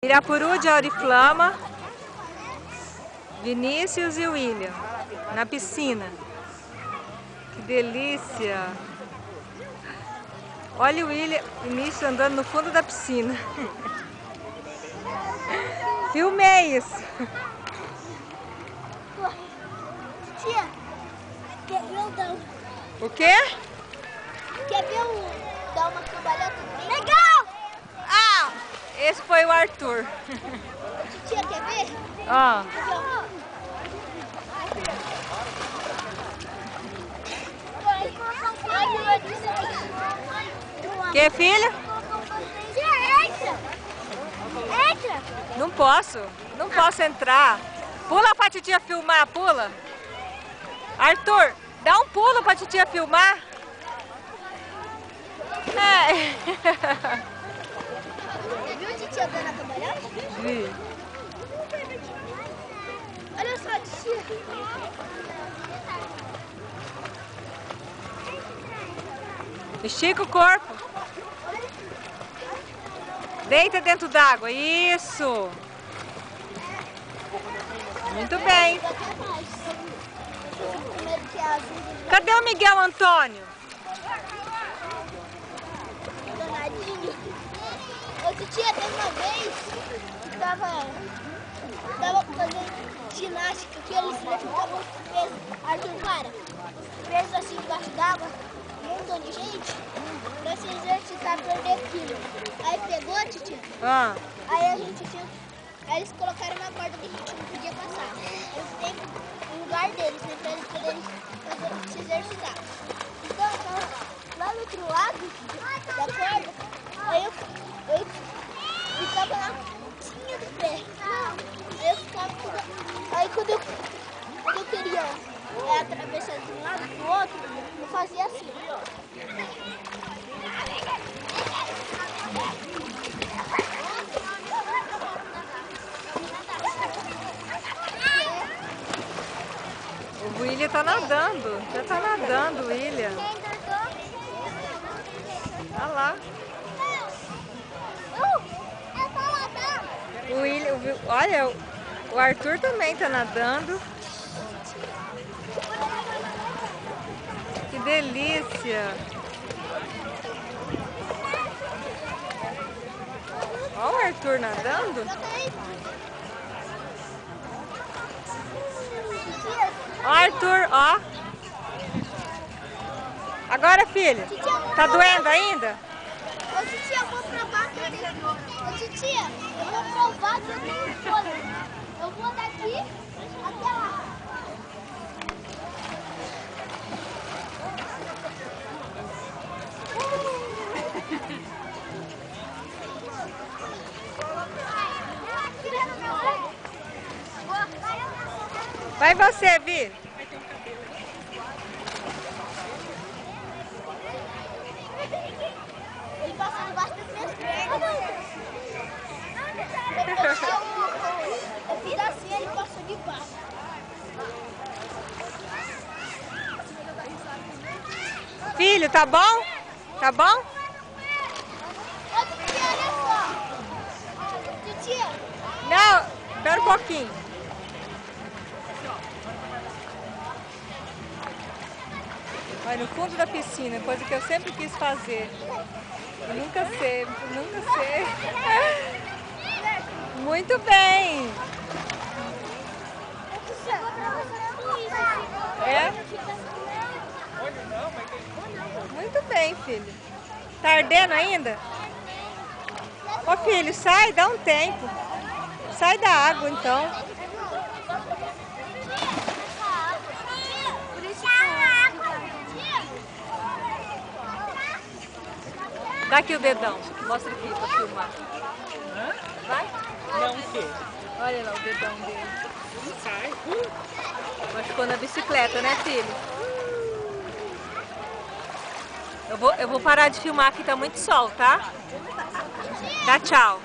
Irapuru de Auriflama, Vinícius e William na piscina. Que delícia! Olha o Vinícius andando no fundo da piscina. Filmei isso. Tia, quer ver o Dão? O quê? Quer ver o Dão uma cambalhota? Legal! Ah, esse foi o Arthur. Tia, quer ver? Ó. Que, filho? Tia, entra! Entra! Não posso entrar. Pula pra titia filmar, pula. Arthur, dá um pulo pra titia filmar. É. Viu a titia dando a cambalhota? Vi. Olha só, titia. Estica o corpo. Deita dentro d'água. Isso. Muito bem. Cadê o Miguel Antônio? Danadinho. Ô, titia, teve uma vez que tava fazendo ginástica que eles levantavam peso. Arthur, para. Peso assim debaixo d'água. Um montão de gente. Pra se exercitar, perder quilo. Aí pegou, titia. Aí a gente tinha. Aí eles colocaram uma corda que a gente não podia passar. Eles têm um lugar deles, né? Pra eles poderem se exercitar. Então, lá no outro lado da corda, aí eu ficava na pontinha do pé. Aí eu ficava. Aí quando eu queria atravessar de um lado pro outro, eu fazia assim. O William tá nadando. Já tá nadando, William. Olha lá. O William, olha, o Arthur também tá nadando. Que delícia! Olha o Arthur nadando. Ó, Arthur, ó. Agora, filho, tá doendo ainda? Ô, titia, eu vou provar que eu tenho... Ô, titia, eu vou provar que eu tenho fôlego. Eu vou daqui até lá. Vai você, Vi. Ele passa debaixo das minhas pernas. Eu fiz assim, ele passou debaixo. Filho, tá bom? Tá bom? Ô, titia, olha só. Titia. Não, espera um pouquinho. Vai no fundo da piscina, coisa que eu sempre quis fazer. E nunca sei. Muito bem. É? Muito bem, filho. Tá ardendo ainda? Ô, filho, sai, dá um tempo. Sai da água, então. Dá aqui o dedão. Mostra aqui pra filmar. Vai? Não, o quê? Olha lá o dedão dele. Sai. Machucou na bicicleta, né, filho? Eu vou parar de filmar aqui, tá muito sol, tá? Dá tchau.